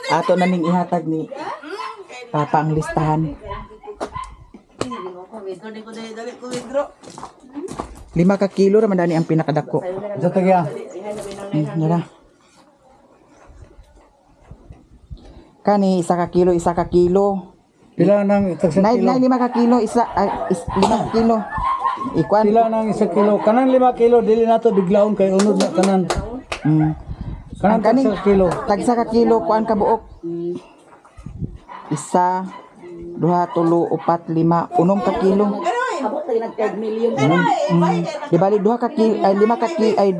Ato na ning ihatag ni Papa ang listahan. 5 ka kilo raman dani ang pinakadako. Sa tagya. Nara. Kani 1 ka kilo. Pila nang itag sa Nay kilo? 5 ka kilo 5 ka kilo. Ikuan. Pila nang 1 kilo? Kanan 5 kilo dili nato biglaon kay unod na kanan. Kanan Ang tag 1 kilo. Tag 1 ka kilo kuan ka buok. 1 2 3 4 5 6 ka kilo. Di bali 2 ka kilo ay 5 ka kilo ay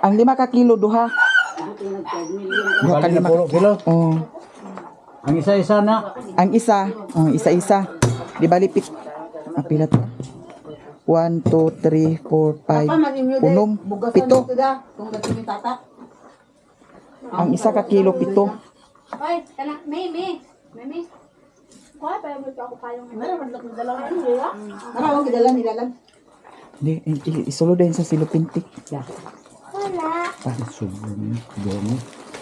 ang 5 ka kilo duha. Duha ka 5 puro kilo. Oh. Ang isa-isa na. Ang isa, isa-isa. Di bali pila to? 1 2 3 4 5 6 7. Ang 1 ka kilo 7. Oy, kana Mimi. Kuha pa yung ako payong. Di isulo din sa silupintik. Wala.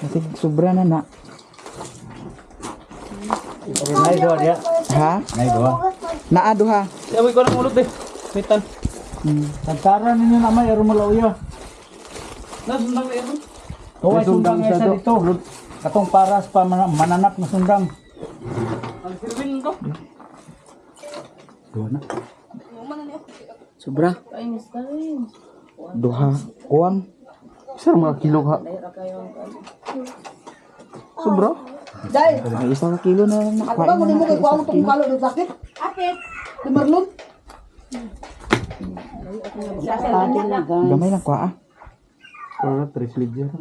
Kasi sobra na na. Nay do dia. Ha? Nay do. Naa duha. Amoy ko nang ulot eh. Pitan. Tagtaran ninyo na may aro malauya. Nasundang ero. Oh, ay sundang isa dito. Katong paras pa mananap na sundang. Ang sirwin ko. Duha na. Sobra. Duha. Kuwang. Isa mga kilo ha. Sobra. Dahil, May 1 ka kilo na lang ako ba mo nakain mo kay na. kuha mo tong kalo do sakit? Apit. Dumarlon. Gamay lang kwa ah. Oh, 3 liter.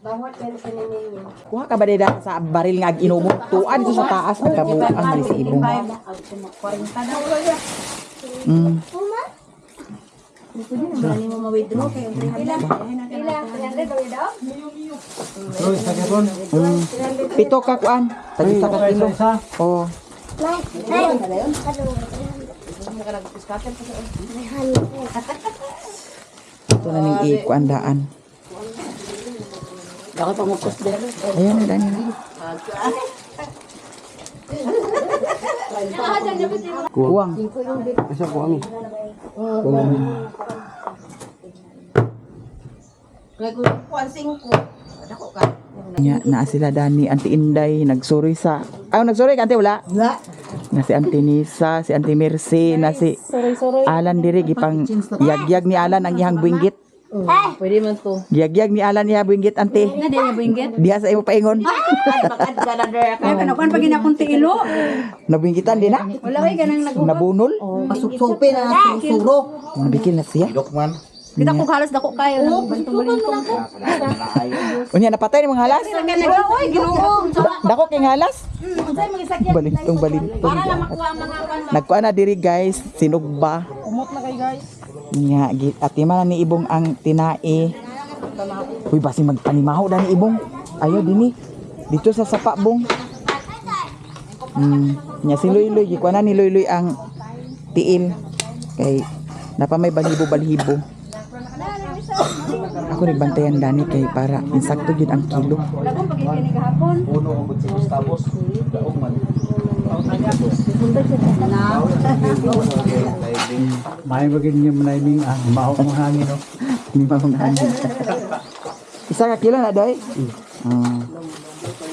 Bawat pero pininin. Kuha ka ba dida sa baril nga inumo? Tuan dito sa taas ang kabuang mali si ibong. 40 daw ya. Dali mo ma-withdraw kay Ilang? Ilang? 300 daw daw? Oy, sagapon. 7 ka kuan. Tag 1 ka kilo. Isa. Oh. Ito na ning ikuan daan. Ako pa mo post din. Ayan na daan. Kuwang. Isa ko ami. Kay ko kuan 5. Dako ka. Nya na sila Dani, Auntie Inday, nagsuri sa. Nagsuri ka Auntie wala? Wala. Na si Auntie Nisa, si Auntie Mercy, na si Alan diri gipang yagyag ni Alan ang ihang buinggit. Pwede man to. Yagyag ni Alan ihang buinggit Auntie. Na di na buinggit. Diha sa imo paingon. Bakit ka na der Kaya kanakuan pag ginakon ti ilo. Nabinggitan din na. Wala way ganang Nabunol. Pasuksupi na susuro. Nabikil na siya. Kita ko halos dako kayo. Bantong-bantong. Unya napatay ni mga halas. Oy, Ginoo. Dako kay halas. Unsay mga sakyan? Balintong. Para lang makuha ang mga kan. Nagkuha na diri guys, sinugba. Umot na kay guys. Nya atiman na ni ibong ang tinai. Uy basi magpanimaho da ni ibong. Ayo dini. Dito sa sapa bong. Nya si Loy-Loy gikuha na ni Loy-Loy ang tiil. Kay napamay balhibo. Ako nagbantayan dani kay para insakto gyud ang kilo. Dagong pag kini gahapon. May bagin niyo manayning maho mo hangin no. Ni mong hangin. 1 ka kilo na doy.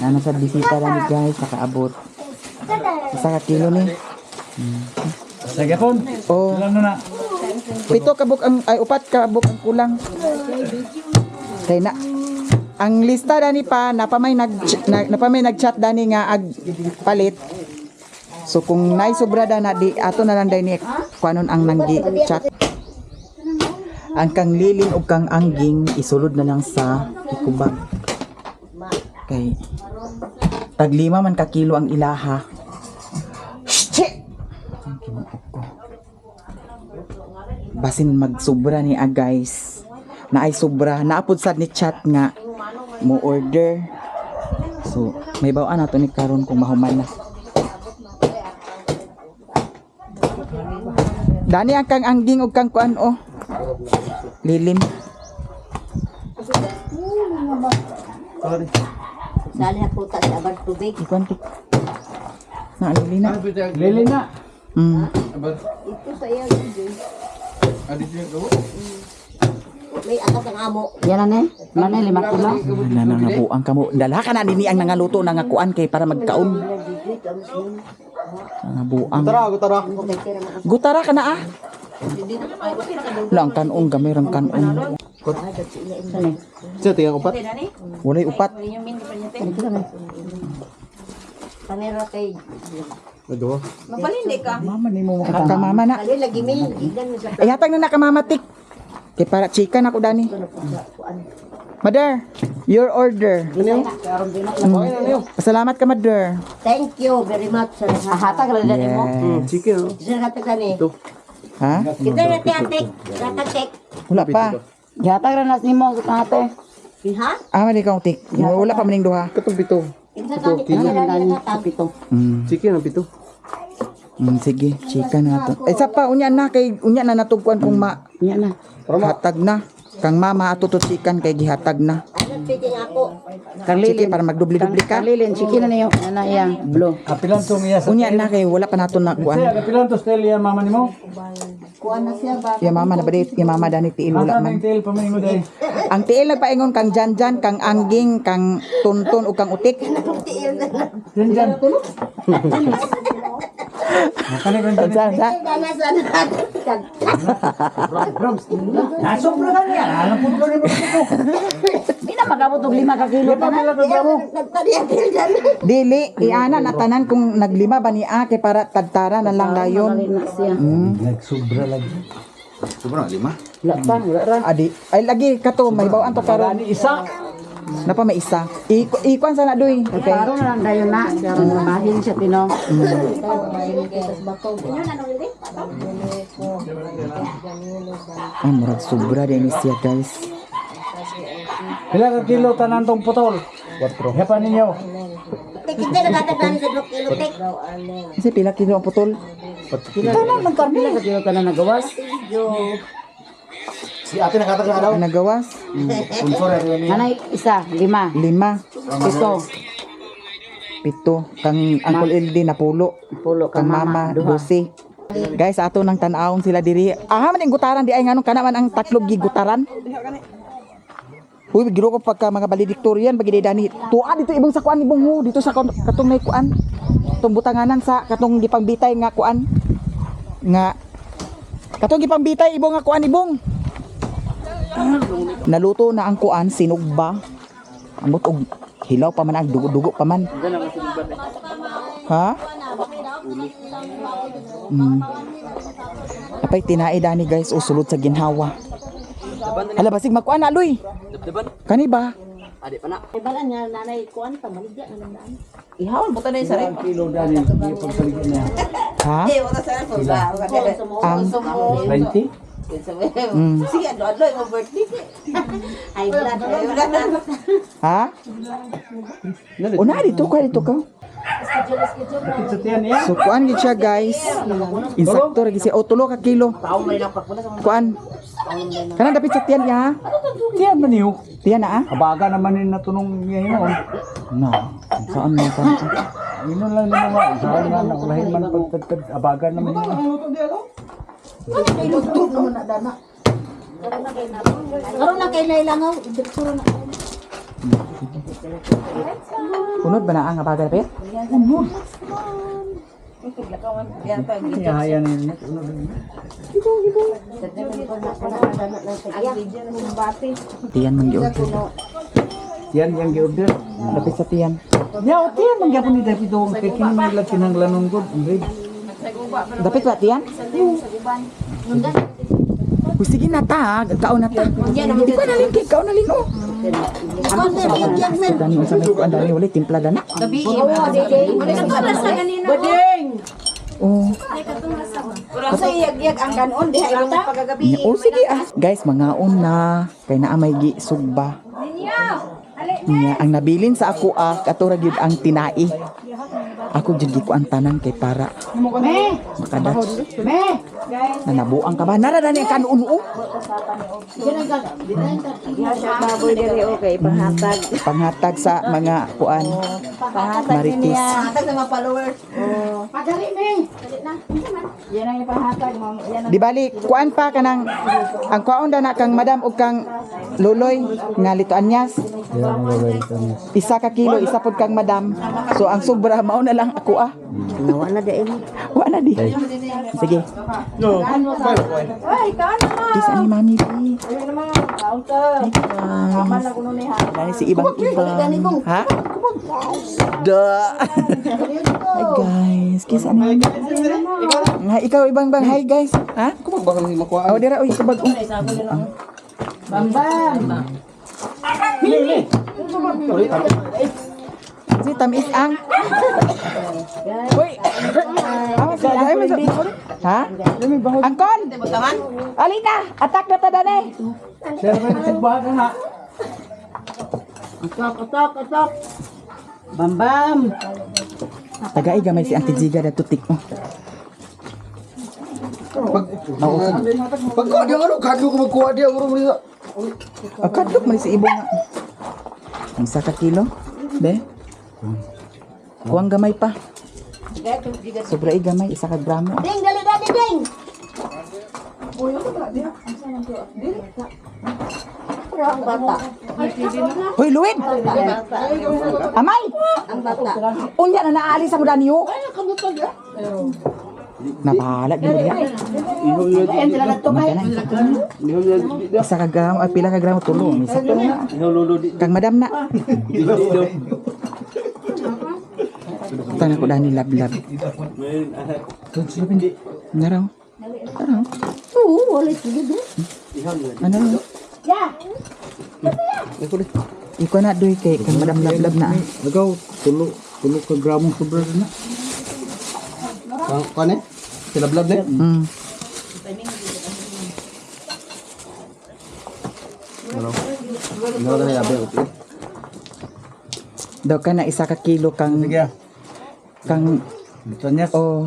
Na nasa bisita na ni guys nakaabot. 1 ka kilo ni. Sagapon. Oh. Ilan na? 7 kabuk ang ay 4 kabuk ang kulang. Kay na ang lista dani pa napamay nag-chat dani nga ag palit. So kung nay sobra na di ato na lang dani kuanon ang nanggi chat. Ang kang lilin ug kang angging isulod na lang sa ikubag. Kay tag 5 man ka kilo ang ilaha. Shit! Basin magsubra ni guys. Na ay sobra. Naapod sad ni chat nga mo order. So, may bawaan nato ni karon kung mahuman na. Dani ang kang angging ug kang kuan oh. Lilim. Sorry. Sali na puta sa abad tubig. Ikwanti. Na, alilina. Lili na. Ito sa iya. May akat ang amo. Yan na Mana 5 kilo? Nanangabuang kamo. Dala ka na nini ang nangaluto ng kuan kay para magkaon. Nangabuang. Gutara ka na ah. Lang kanong gamay rang kanon. Siya, tingnan upat. Walay upat. Panero kay. Nagawa. Mapalindi ka. Mama ni mo ka mama na. Kali lagi mi. Igan mo sa Ay hatag na nakamamatik. Kay para chicken ako dani. Mother, your order. Salamat ka, Mother. Thank you very much sa Hata ka lang mo. Yes. Chicken, oh. Sa katagani. Ha? Kita na tiyatik. Ratatek. Wala pa. Gihatag ra nas nimo sa ate. Ha? Ah, mali kang tik. Wala pa maning duha. Katong pito. Kinsa kami sa Pito. Chicken ang pito. Sige, chicken na to. Isa pa unya na kay unya na natugkuan kung Yan na. hatag na. Kang mama ato to chicken kay gihatag na. Ano pwede nga ako? Sige Karlilin. para magdubli-dubli ka. Karlilin, chicken na niyo. Ana yang blue. Kapilan tong iya sa... Unya na kay wala pa nato na Siya, kuan. kapilan to style yan mama ni mo. Kuha na siya ba? Ya mama na badit, ya mama dani tiil wala Asa man. ng tail pamanin mo dahil. Ang tiil nagpaingon kang janjan, kang angging, kang tunton o kang utik. Yan dyan. Makanig ang dyan. Sa Nasok na niya. Alam po ko rin mo ito. Di na magabot og 5 ka kilo Di ba pala ka mo? dili iana na tanan kung naglima ba ni kay para tagtara na lang dayon. na siya. Nagsobra lagi. Wala pa, wala ra. Adi, ay lagi kato may bawaan to karon. Ani isa. Napa may isa. Ikuan sana doy. Okay. Paro na lang dayon na. Karon mahin siya tino. Ay murag sobra din ni siya guys. Pila ka kilo tanan tong putol? 4. Hepan ninyo. Kita nakatagani sa 2 kilo tek. Kasi pila kilo ang putol? Tanan man karbi ka kilo tanan nagawas. Si ate nakatagal na daw. Ang nagawas Nanay isa, 5, 5, 7, 7 kang Uncle LD na pulo. pulo Kang mama 12. Guys, ato nang tan-awon sila diri. Ah, man ang gutaran di ay nganong kana man ang tatlog gigutaran. Uy, giro ko pagka mga valedictorian bagi dani. Tuwa dito ibong sa kuan ibong ho dito sa katong may kuan. Katong butanganan sa katong gipangbitay nga kuan. Nga katong gipangbitay ibong nga kuan ibong. Naluto na ang kuan sinugba. Ambot og hilaw pa man ang dugo-dugo pa man. Ha? Apay tinae dani guys o sulod sa ginhawa. Hala basig makuan na luy. Kani ba? Ibalan niya nanay kuan ta maligya na lang daan. Ihawal mo tanay sa rin. Kilo dani. Di pagsaligyan niya. Ha? Wala sa po ba? Ang 20? Sige, adlo mo birthday. Ay blood. ha? Una dito ka dito ka. Kapit sa tiyan niya. So kuan gid siya guys. Insakto ra gid siya o 3 ka kilo. Kuan. Kana dapit sa tiyan niya. ha? Tiyan man niyo. Tiyan na ah. Abaga naman yung natunong niya yun. Na. Saan man ka? Yun lang naman nga. Saan nga nakulahin man pagtagtag. Abaga naman yun. Karon na kay nailangaw, direksyon na. Unod ba na ang abaga dapit? Iyahayan yun. Tiyan man gyud. Tiyan yung gi-order. Dapit sa tiyan. Ya, o tiyan. Magyapon ni David doon. Kaya kinamilag kinanglanon ko. Dapit ba tiyan? Uy, sige na ta, kaon na ta. Di pa nalingkig, kaon na lino. Dani, sa may kuan, dani, wala, timpla dana. Oh. Sa iyag-iyag ang kanon, di ay mga pagagabi. Oh, sige ah. Guys, mga una, kay naa may sugba. Niya, ang nabilin sa ako katura gyud ang tinai. Ako jud gi ko ang tanan kay para makadat. Na nabuang ka ba? Naradani kan uno. Baboy diri okay panghatag. Panghatag sa mga kuan. Marites. Hatag sa mga followers. Yan ang ipahatag mo. Yan Di bali kuan pa kanang ang kuan na kang madam ug kang luloy nga Lito Anyas. Isa ka kilo, isa pod kang madam. So ang sobra mao na lang ako ah. nawa na din. Wa na di. Sige. Kisa ni Mami B. Dahil si ibang-ibang. Ha? Da. Hi guys. Kisa ni Mami. Nga ikaw ibang-ibang. Hi guys. Ha? Kumag bakal ni makuha. Oh, dira uy subag. Si tamis ang. Uy. Ay, ha? Angkon. Alina, atak na ta dane. Sir, may nagbahan na. Atok. Bambam. Tagai gamay si Auntie Jiga na tutik mo. Pagko dia ano kadlo ko magkuha dia uro mo. Kadlok man si ibo nga. Isa ka kilo. Be. Kuwang gamay pa. Sobra gamay, isa ka gramo. Ding, dali dali ding. Ang bata. Hoy, Luwin! Amay! Ang bata. Unya na naalis mo daniyo. Nabahala din mo yan. Isa ka gramo, ay pila ka gramo tulong. Isa ka na. Kang madam na. Tanah ko dani lab-lab. Ngaraw. Ngaraw. Oo, wala sige. Ano? Iko na doy kay kang madam lab-lab na. Agaw tulo ka gramo sobra na. Ang kane? Tilablab na. Hmm. Ano na yabe okay. Daw ka na isa ka kilo kang Sige. kang Tanyas. oh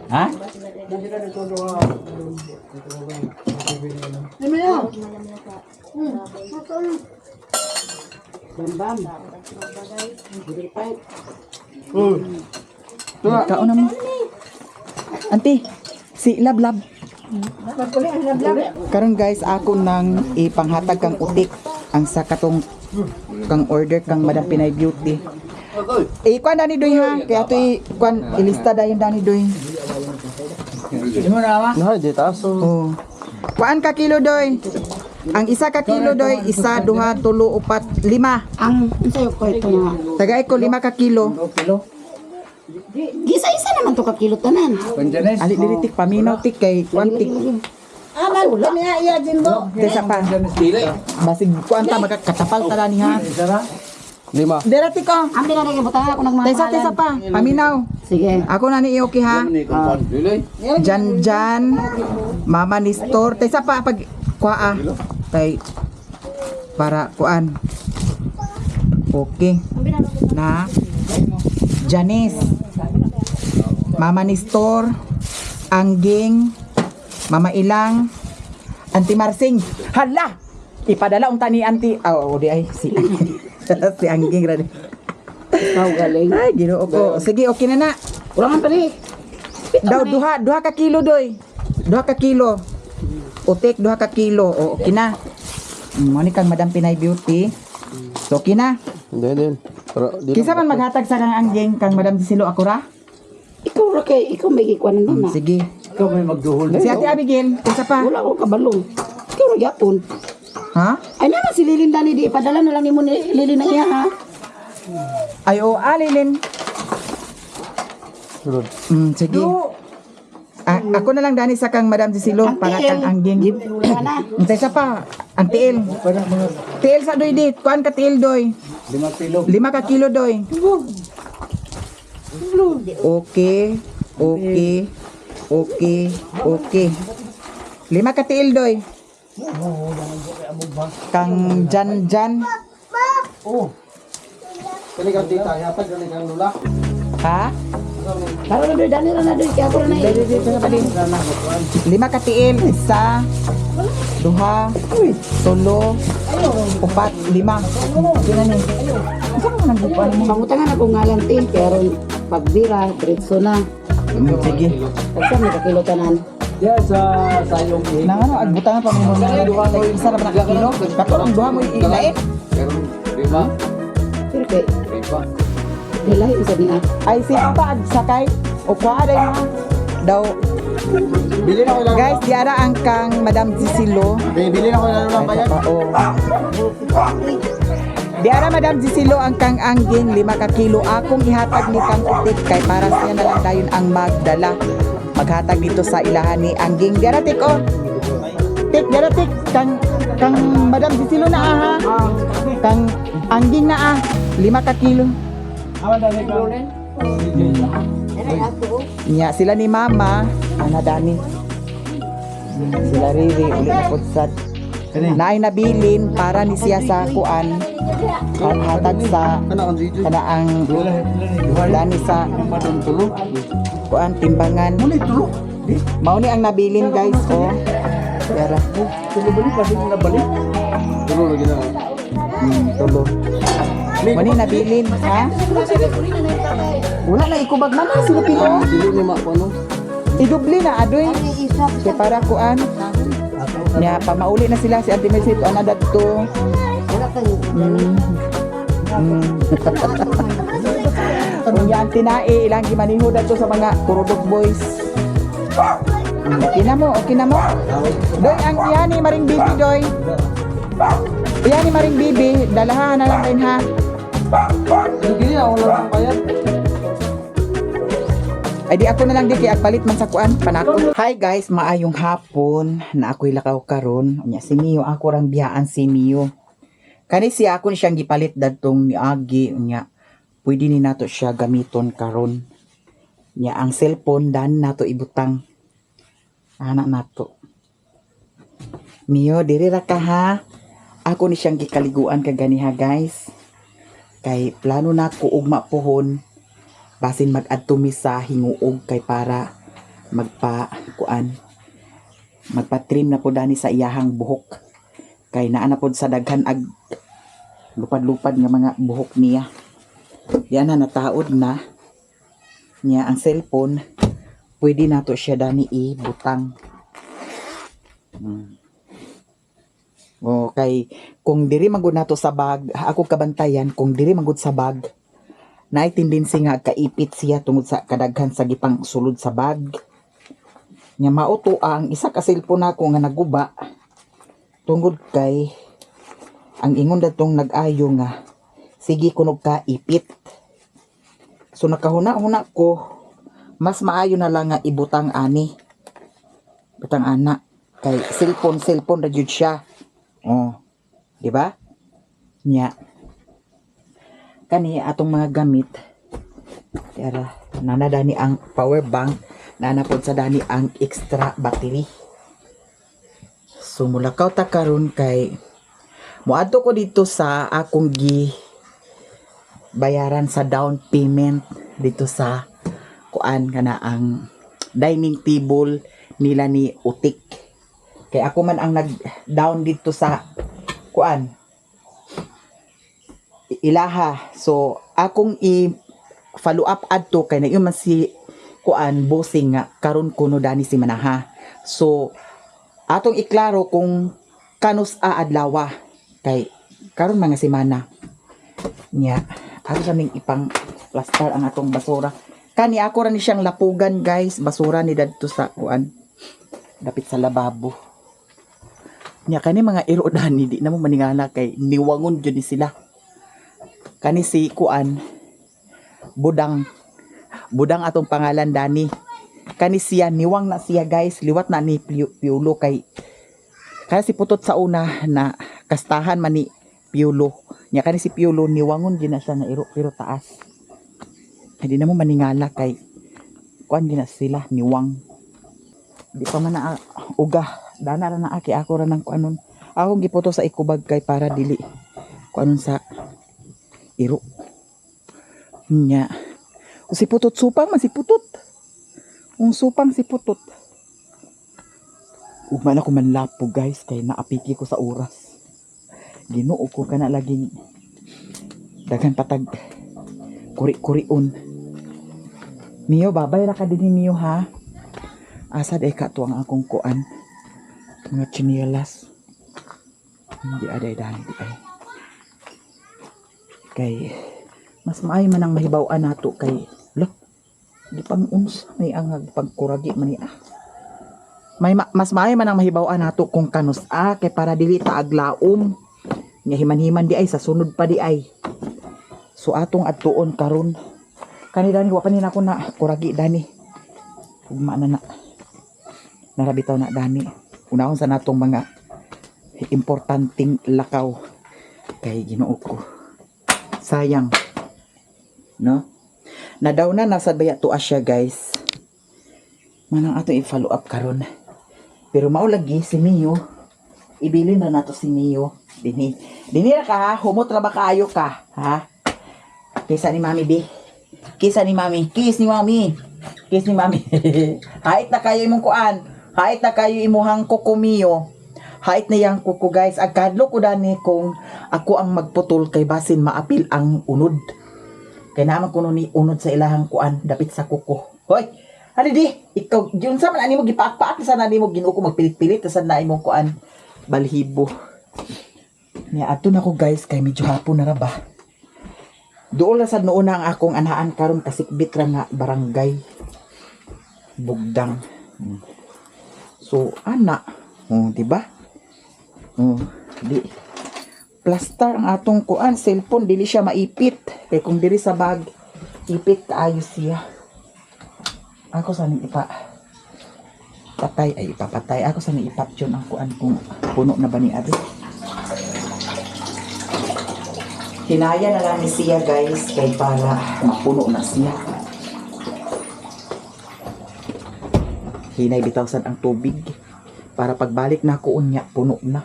Ha? kauna mo. Auntie, si lab-lab. Karon guys, ako nang ipanghatag kang utik ang sa katong kang order kang Madam Pinay Beauty. Kuan dani doy ha, kaya to kuan ilista dayon dani doy. Hindi mo na Na di taas. Oh. Kuan ka kilo doy. Ang isa ka kilo doy, isa, duha, tulo, upat, lima. Ang sayo ko ito nga. Tagay ko 5 ka kilo. Gisa-isa naman to ka kilo tanan. Panjanes. Ali diri tik paminaw tik kay kuan tik. Aman, kami nga iya din mo. Tesa pa. Basig kuan ta magkatapal ta ni ha. Isara. 5. Dira tik ko. Ambil na rin butang ako nagmahalan. Tesa pa. Paminaw. Sige. Ako na ni okay ha. Jan, Mama ni Store. Tesa pa pag kuha kay para kuan. Okay. Na Janice. Mama ni Store. Angging. Mama Ilang. Auntie Marsing. Hala! Ipadala unta ni Auntie. Oh, di ay si si Angging ra. Ikaw galing. Ay, Ginoo ko. Sige, okay na na. Wala man pali. Daw duha ka kilo doy. 2 ka kilo. Utik 2 ka kilo. O okay na. Mo ni kang Madam Pinay Beauty. So okay na. Din. Pero di Kisa man maghatag sa kang Angging kang Madam Silo ako ra? Ikaw ra kay ikaw may gikuan na. Sige. Ikaw may magduhol. Si Ate Abigail, kisa pa. Wala ko kabalong. Ikaw ra gyapon. Ha? Ay naman si Lilin dani di ipadala na lang nimo ni Lilin na iya ha. Ay o alilin. sulod. Sige. Ako na lang dani sa kang Madam Silo para kang Angging. Wala na. Unsay sa pa? Ang tiil. Tiil sa doy dit. Kuan ka tiil doy. 5 kilo. 5 ka kilo doy. Okay. 5 ka tiil doy. Kang Jan. Oh. Kani kang tita, yata kani kang lula. Ha? Para na doy, dani ra na doy, kaya ako na Dali dito sa padin. 5 ka tiil, 1, 2, 3, 4, 5. Sino ni? Saan mo nagbupan mo? Pangutangan ako ngalan tin, kaya ron pagbira, diretso na. Sige. Kasi may kakilotanan. Yeah, sa sayong Nang ano, agbutangan pa mo na duha mo isa na ba nakakilo? Kato ang duha mo ilain. Pero lima, Pero kay, lima. nilay isa niya. Ay sino pa agsakay o kuha day mo daw. Bili na ko lang. Guys, diara ang kang Madam Gisilo. Bili na ko lang lang bayan. Oo. Diara Madam Gisilo ang kang angging 5 ka kilo. Akong ihatag ni kang utik kay para siya na lang dayon ang magdala. Maghatag dito sa ilahan ni angging. Diara tik oh. Diara tik kang Madam Gisilo na ha. Kang angging na 5 ka kilo. Awan dali ka. Nya sila ni Mama, ana Dani. Sila Riri uli na putsat. Naay nabilin para ni siya sa kuan. Hatag sa Kana ang video. kana ang Dani sa Tulo. kuan timbangan. Muli tulo. Mao ni ang nabilin guys oh. Pero Tulo balik pa din na balik. Tulo lagi na. tulo. Mao ni nabilin ha? Wala na ikubag man sila pilo. Dili ni mak ko no. Idubli na adoy. Kaya para kuan. Nya pamauli na sila si Auntie Mercy to ana dadto. Kung yan tinae, ilang gimaniho dato sa mga kurudog boys. Okay na mo. Doy, ang iyan ni Maring Bibi, Doy. Iyan ni Maring Bibi, dalahan na lang din ha. Dili na ako lang bayan. Ay di ako na lang di kay agpalit man sa kuan panako. Hi guys, maayong hapon na ako'y lakaw karon. Unya si Mio, ako rang biyaan si Mio. Kani siya ako ni siyang gipalit dadtong ni Agi unya. Pwede ni nato siya gamiton karon. Nya ang cellphone dan nato ibutang. Anak nato. Mio, diri ra ka ha. Ako ni siyang gikaliguan kagani ha guys. Kay plano na ko ugma pohon. Basin mag-adto mi sa hinguog kay para magpa-trim na po dani sa iyahang buhok. Kay naa na pod sa daghan ag lupad-lupad nga mga buhok niya. Yan na nataod na niya ang cellphone. Pwede nato siya dani ibutang. Okay, kung diri magud nato sa bag, ako kabantayan kung diri magud sa bag. Naay tendency nga kaipit siya tungod sa kadaghan sa gipang sulod sa bag. Nya mauto ang isa ka cellphone nako nga naguba tungod kay ang ingon datong nag-ayo nga sige kunog ka ipit. So nakahuna-huna ko mas maayo na lang nga ibutang ani. Butang ana kay cellphone ra jud siya. Oh, di ba? Nya kani atong mga gamit tara nanadani ang power bank nanapod sa dani ang extra battery. So mulakaw ta karon kay moadto ko dito sa akong bayaran sa down payment dito sa kuan kana ang dining table nila ni Utik. Kay ako man ang nag down dito sa kuan ilaha. So akong i-follow up adto kay na man si kuan bossing nga karon kuno dani si manaha. So atong iklaro kung kanus adlawa kay karon mga semana nya ato sa ning ipang plaster ang atong basura. Kani ako ra ni siyang lapugan guys, basura ni dadto sa kuan dapit sa lababo. Nya kani mga iro dani di na mo maningana kay niwangon jud ni sila. Kani si kuan budang atong pangalan dani. Kani siya niwang na siya guys, liwat na ni Piulo kay si putot sa una na kastahan man ni Piulo. Nya kani si Piulo niwangon din na siya na iro pero taas. Hindi na mo maningala kay kuan din na sila niwang. Di pa man na uga Dana ra na aki ako ra nang kuanon. Ako giputo sa ikubag kay para dili kuanon sa iro. Nya. O si putot supang man si putot. Ang supang si putot. Ugman ako manlapo guys kay naapiki ko sa oras. Ginoo ko kana laging daghan patag kuri-kurion. Mio babay ra ka dinhi Mio ha. Asad ay ka tuang akong kuan. Mga chinelas. Hindi aday dani di ay. Kay mas maay man ang mahibaw-an nato kay lo. Di pang unsa may angag pagkuragi man ni mas maay man ang mahibaw-an nato kung kanus kay para dili ta aglaom. Nya himan-himan di ay sa sunod pa di ay. So atong adtuon karon kani dani wa pa ni nako na kuragi dani. Ugma na narabitaw na dani. Unahon sa natong mga importanteng lakaw kay Ginoo ko. Sayang. No? Na daw na nasad baya to siya guys. Manang ato i-follow up karon. Pero mao lagi si Mio. Ibilin na nato si Mio. Dini ra ka ha, humot ra ba kaayo ka, ha? Kisa ni Mami B. Kisa ni Mami. Kiss ni Mami. Kiss ni Mami. Hait na kayo imong kuan. Hait na kayo imuhang kuko Mio. Hait na yang kuko guys. Agkadlo ko dani kung ako ang magputol kay basin maapil ang unod. Kay naman kuno ni unod sa ilahang kuan dapit sa kuko. Hoy. Hali di. Ikaw yun sa man ani mo gipaak-paak sa nani mo Ginoo ko magpilit-pilit sa na imong kuan balhibo. Nya ato na ko guys kay medyo hapon na ra ba. Doon na sad noon ang akong anhaan karon kasikbit ra nga barangay Bugdang. So ana, di ba? Di plaster ang atong kuan cellphone dili siya maipit. Kay kung diri sa bag ipit kaayo siya. Ako sa ning ipapatay ako sa ning ipaption ang kuan kung puno na ba ni abi. Hinaya na lang ni siya guys kay para mapuno na siya. Hinay bitawsan ang tubig para pagbalik na ko unya puno na.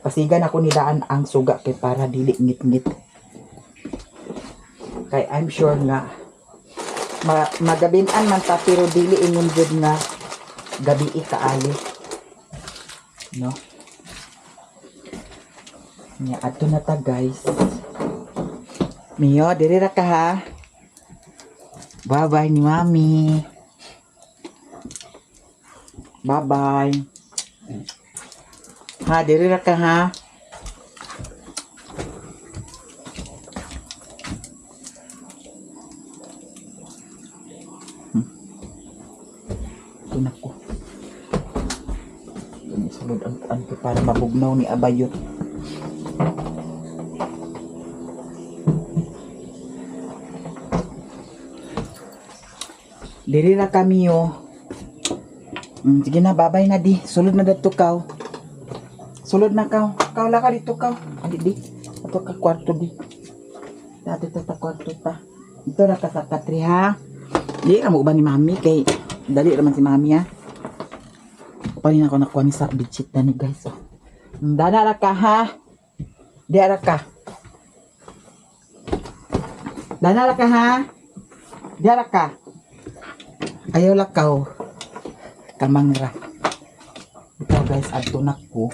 Pasigan ako ni daan ang suga kay para dili ngit-ngit. Kay I'm sure nga magabinan man ta pero dili ingon jud nga gabi kaayo. No? Nya adto na ta guys. Mio, diri ra ka ha. Bye-bye ni Mami. Bye-bye. Ha, diri ra ka ha. Ito na ko. Sulod ang para mabugnaw ni Abayot. Diri ra kami sige na, babay na di. Sulod na dito kaw. Sulod na kaw. Kaw la ka dito kaw. Adi di. Ato ka kwarto di. Dati ta kwarto ta. Ito na ka sa katri ha. Di ka mo ba ni Mami kay dali raman si Mami ha. Panin ako nakuha ni sa bedsheet na ni guys. Dana ra ka ha. Di ra ka. Dana ra ka ha. Di ra ka. Ayaw lakaw. Kamangra. Ito guys, adto na ko.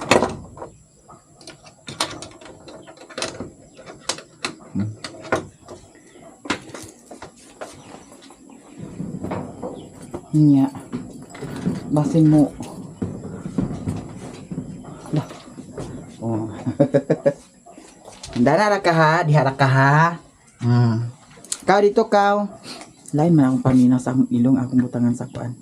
Nya. Basin mo. Lah. Oh. Dana ra ka ha, dihara ka ha. Kau dito kau. Lain man akong paminaw sa akong ilong akong butangan sa kuan.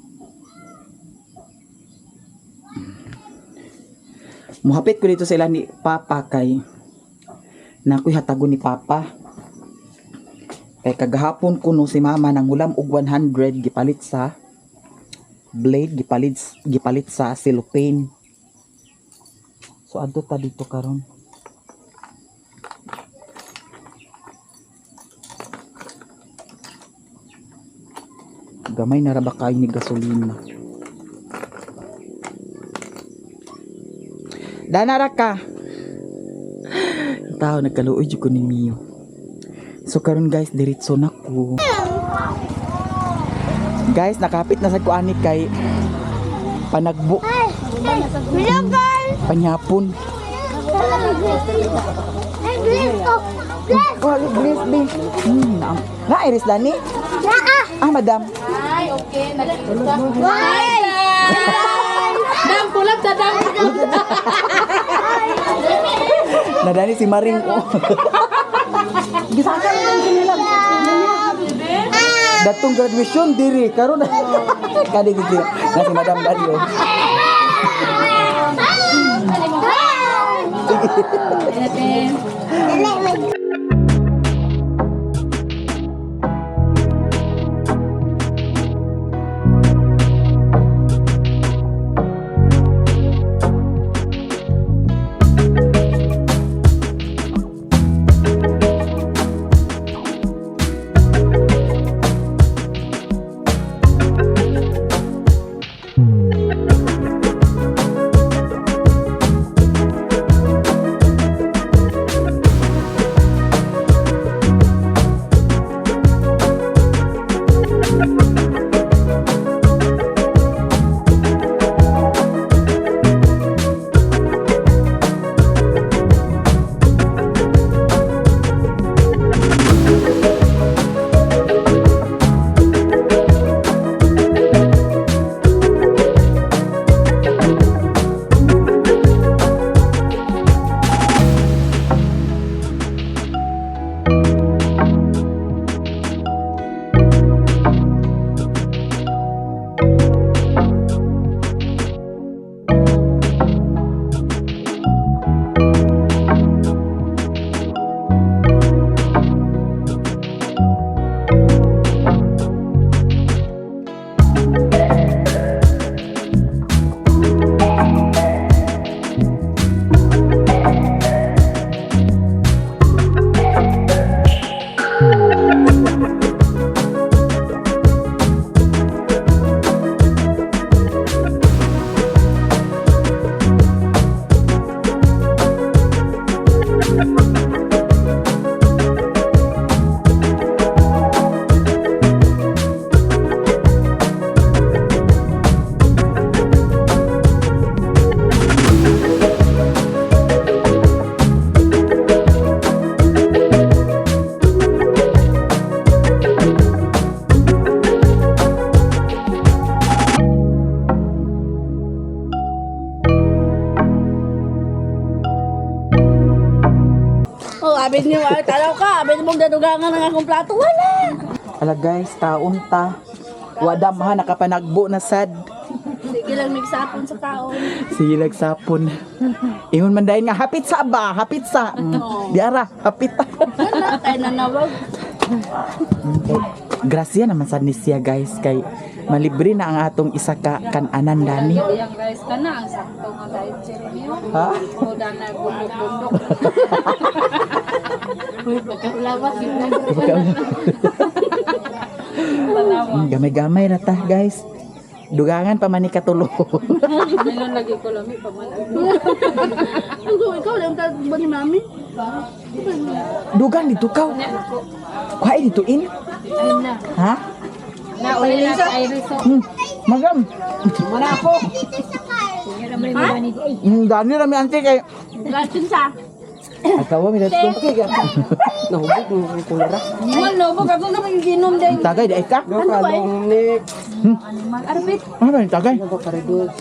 Muhapit ko dito sa ila ni Papa kay nakoy hatagon ni Papa. Kay kagahapon kuno si Mama nang ulam og 100 gipalit sa blade, gipalit sa cellophane. So adto ta dito karon. Gamay na ra ba kayo ni gasolina? Danara ka. Tao nagkaluoy jud ko ni Mio. So karon guys, diretso na ko. Guys, nakapit na sa kuani kay panagbo. Panyapon. Oh, bless me. Na iris dani? Ah, madam. Ay, okay. Nagpunta. Ay! Dam, kulap sa dam. Nadani si Maring ko. Gisaka lang nila. Datong graduation diri karon kadi diri na si Madam Dario. Oh, abin niyo, taraw ka, abin mong dadugangan ng akong plato, wala. Ala guys, taon ta. Wadam ha nakapanagbo na sad. Sige lang nagsapon sa taon. Sige nagsapon. Ingon man dayon nga hapit sa ba, hapit sa. Diara, hapit ta. Wala, tayo nanawag. Grasya naman sad ni siya guys kay malibre na ang atong isa ka kananan dani. Yang guys, kana ang sakto nga guys. Jeremio. Ha? O dana bundok-bundok. Uy, pagkaulawas yun lang. Gamay-gamay na ta guys. Dugangan pa man ni katulo. Milon lagi ko lami pa man. Ikaw lang ka ba ni mami? Dugang dito kaw. Kuhay dito in. Ayun na. Ha? Na, uli na sa Iriso. Magam. Mana ako. Ha? Dani rami ante kay Lasin sa. Akaw mi dito. Nahubog mo ang kulera. Iwan no, baka ako naman ginom din. Tagay di ka. Ano ka nung ni Arapit. Ano ba yung tagay? Ano ka rin doon? 2,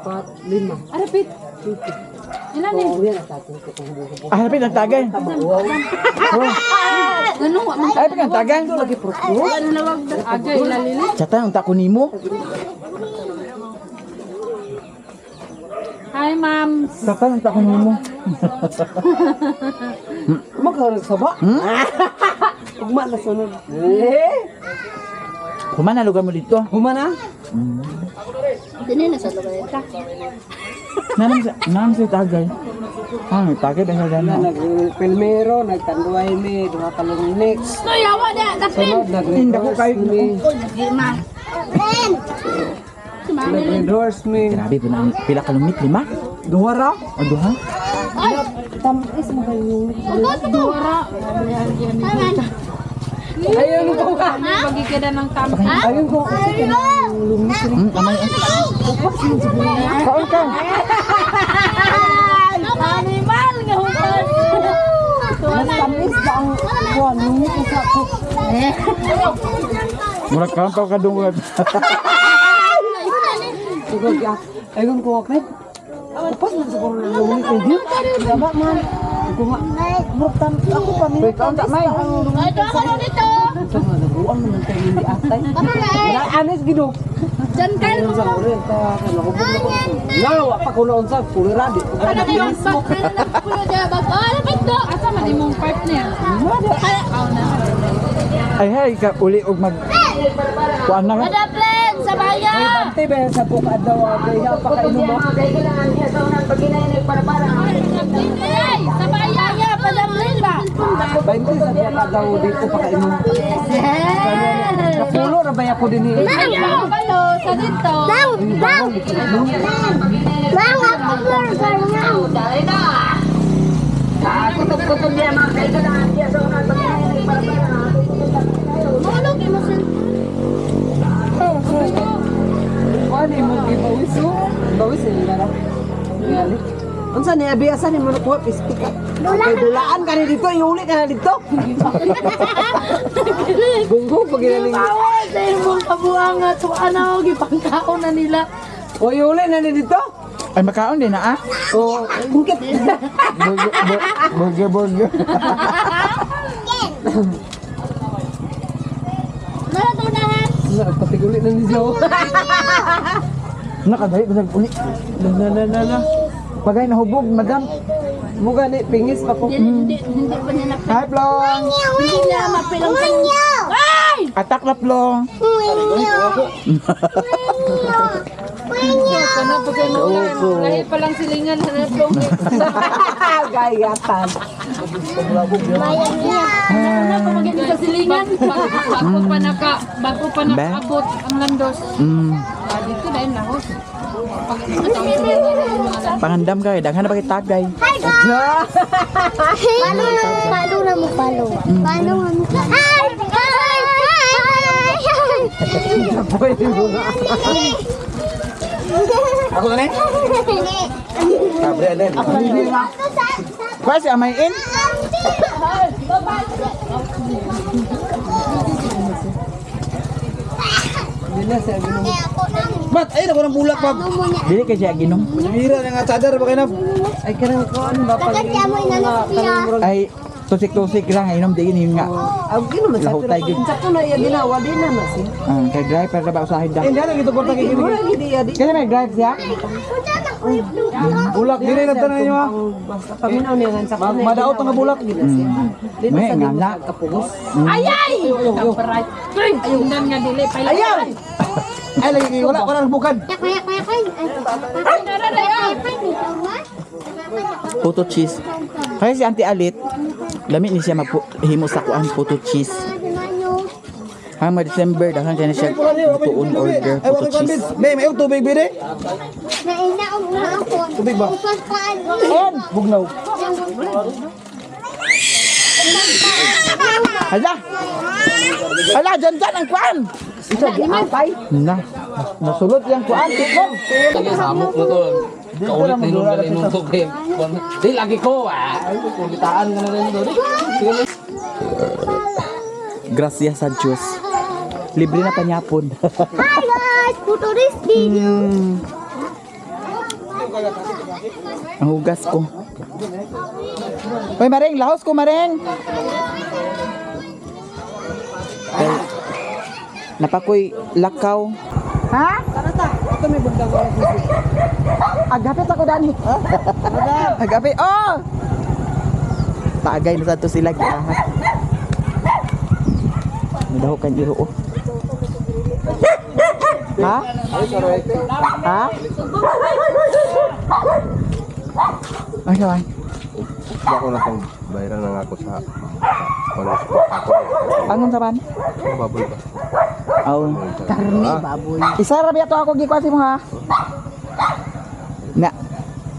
4, 5. Arapit. Ilan eh? Oh, yan ang tatong ko kung hubog. Ah, hapit ang tagay. Ano wa man Hapit ang tagay. ano nawag aga ilalili. Chata ang tako nimo. Hi ma'am. Chata ang tako nimo. Magkarag sa ba? Ugma na sunod. Kumana lugar mo dito. Huma na? Dini na sa lugar ka. Nanam si tagay. Ah, may tagay ba sa dana? Nagpilmero, nagtanduay ni, duha ka lang next. No, yawa na, tapin. Sunod, nag-reverse ni. Oh, nagima. Endorse me. Grabe po na pila ka lumit, 5? Duha ra? O duha? Ayun ko ka. Magigida ng tamis. Ayun ko. Amay. Kaon ka. Animal nga hukas. Mas tamis ba ang kuwan? Lumit ang sakot. Murag kaon ka kadungog. Ayun ko, okay? Tapos na siguro ng lumit ang hiyot. Gaba man. Ito nga. Murtan. Ako pa minit. Kaon ta may. Ay, ito ako dito. Sama na buwan mo ng tayo hindi atay. Ano na eh? Anis ginok. Diyan kayo mo. Lawa pa ko noon sa kuliradi. Ano na yung background na pulo dyan? Lapit do. Asa man imong partner? Aw na. Ay hay ka uli og mag kuan na. Ada plan sa bayan. Bante ba sa buka daw kaya pa kainom mo. Ay, sa bayan ya, padamlin ba? Bante sa buka daw dito pa kainom. Napulo ra ba ako din ni. Ayaw, balo, sa dito. Mahulog, imasin. Ano mo gibawis o? Bawis nila na. Ngali. Unsa ni abiasan ni mo na kuha pistika. Kay dulaan ka ni dito, iuli ka na dito. Gunggong pag ginaling. Bawal sa imong kabuangan. So, ano, gipangkaon na nila. O iuli na ni dito. Ay makaon din na O bungkit. Burger. Naratunahan. Patiguli na ni Joe. Nakadali basag uli. Na. Pagay nahubog madam. Muga ni pingis pa ko. Hindi pa niya napil. Hi plong. Hindi niya mapilang sa Ay! Atak na plong. Kana po kayo maulan. Lahi pa lang silingan sa natong. Gayatan. Ano pa magiging sa silingan? Bago pa nakaabot ang landos. Dito dahil lahos. Pangandam ka, daghan na pakitagay. Paano na mo palo? Paano na mo palo? Ay! Pwede mo nga. Ako na ni? Kabre na. Kuha si Amayin. Hindi na siya ginom. Mat, ayun ako ng bulak pa. Dili kay siya ginom. Bira na nga sadar ba kayo na? Ay kanang ko ano ba pag Ay tusik-tusik lang inom di yun nga. Ang ginom sa Lahok tayo, gid. sa ko na iya ginawa din na siya. Kay drive para ba usahin da. Hindi na gito porta kay kini. Mura gid iya di. Kasi may drive siya. Bulak dire na tanan niyo. Basta paminaw niya nga sa ko. Madaot nga bulak. May nga na. kapugos. Ayay! Kamparay. Ayun na nga dili. Ayaw! Ay lagi wala nang bukad. Photo cheese. Kaya si Auntie Alit, lamit ni siya maghimo sa kuan photo cheese. Hanggang December, dahil kaya na siya tuon order Ay photo wala kan cheese. bid. May tubig bide. Nainaog na ako. Tubig ba? On! Bugnaw. Hala! Hala, dyan ang kuan! Isa di atay. Na, nasulot yung kuan. Tikon! Samok mo to. Kaulit na yung galing nung to game. Di lagi ko kulitaan ka na rin doon. Gracias sa Diyos. Libre na panyapon. Hi guys! Photo this video. Ang hugas ko. Hoy, Maring, lahos ko, Maring. Well, napakoy lakaw. Ha? Ito may bundang wala ko. Agapit ako dani. Agapit. Oh! Paagay na sa to sila giahat. Nadaho kan iro oh. Ha? Ha? Ay, ay. Di ako na kang bayaran ng ako sa ako. Angon sa ban? Baboy ba? Aw. Karne, baboy. Isa ra biya to ako gikwasi mo ha.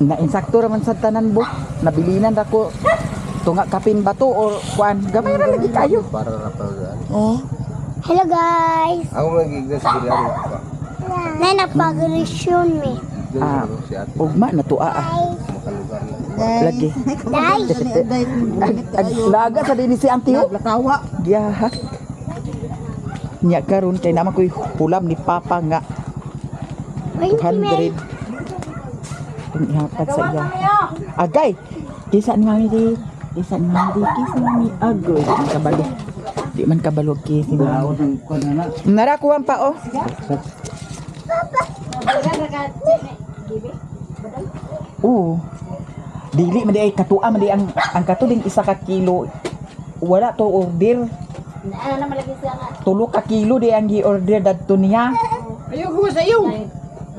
Na insakto raman sa tanan bo. Nabilinan ra ko tunga kapin bato or kuan. Gamay ra lagi kayo. Para rapalan. Oh. Hello guys. Ako magigdas bilang. Nay napag-resume me. Ah, ugma na tuaa ah. Makalugar na. Lagi. Guys. Laga sa dinhi si Auntie. oh. Lakawa. Giyahat. Nya karon kay naman ko'y hulam ni Papa nga 200. Kung ihatag sa iya. Agay! Kisa ni Mami di. Kisa ni Mami di. Kisa ni Mami. Agoy. Di man kabalo. Di man kabalo kisa ni Daot Mami. ang kuan na. Narakuhan pa oh. Oo. Dili man di ay katua man di ang katuling isa ka kilo. Wala to order. Ano na malaki siya nga. 3 ka kilo di ang gi-order dadto niya. Ayoko sa iyo.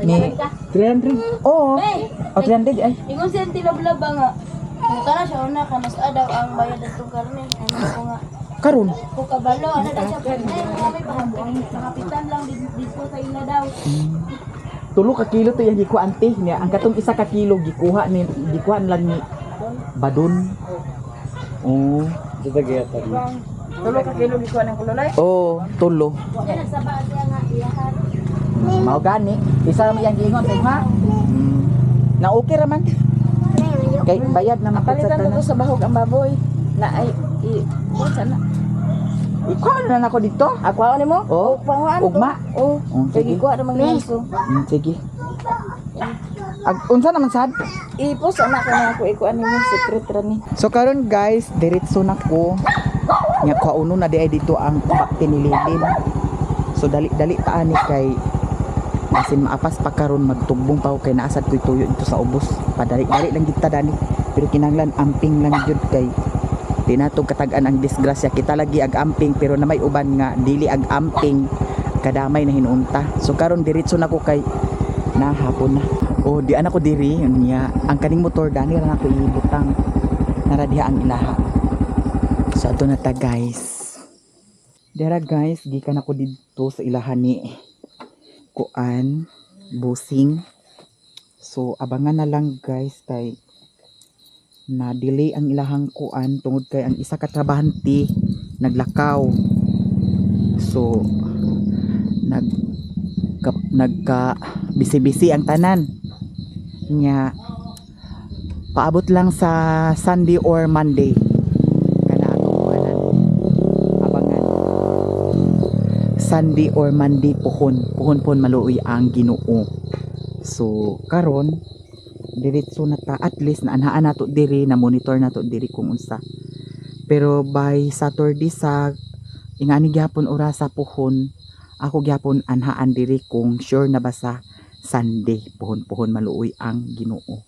Ni 300. Oo. O 300 ay. Ingon siya tilablab nga. Kung tara siya una ka mas adaw ang bayad ng karne. Ano ko nga. Karon. Kung kabalo, ano daw siya karne. May pangapitan lang dito sa ila daw. 3 ka kilo to yung gikuha ante niya. Ang katong 1 ka kilo gikuha lang ni Badon. Oo. Dito gayatan. 3 ka kilo gikuha ng kulolay. Oo, tulo. Yan nagsaba siya nga iyahan. Mao gani. Isa ra mo yang giingon sa ha. Na okay ra man. Kay bayad na man sa Palitan mo tanan. to sa bahog ang baboy. Na ay sana. Ikaw na nako dito. Ako ano mo? Oo. Panguan Ugma. Oh. Sige. Sige ko na mangyayso. Sige. Unsa naman sad? Ipos anak ko na ako ikuan nimo secret ra ni. So karon guys, diretso na ko. Nya kauno na di ay dito ang bakti ni Lilin. So dali-dali ta ani kay asin maapas pa karon magtugbong pa ko kay naasad ko'y tuyo dito sa ubos. Padali-dali lang kita dani. Pero kinahanglan amping lang jud kay di natong katag-an ang disgrasya. Kita lagi ag amping pero na may uban nga dili ag amping kadamay na hinunta. So karon diretso na ko kay nahapon na. O di ana ko diri niya ang kaning motor dani ra nako ibutang nara diha ang ilaha. So ato na ta guys. Dara guys, gikan ako dito sa ilahan ni Kuan Busing. So abangan na lang guys kay na delay ang ilahang kuan tungod kay ang isa ka trabahante naglakaw. So nagka bisi-bisi ang tanan nya paabot lang sa Sunday or Monday kana atong kuanan abangan Sunday or Monday pohon maluoy ang Ginoo. So karon diretso na ta, at least na anhaan nato diri, na monitor nato diri kung unsa. Pero by Saturday sa ingani gyapon ora sa pohon, ako gyapon anhaan diri kung sure na ba sa Sunday pohon maluoy ang Ginoo.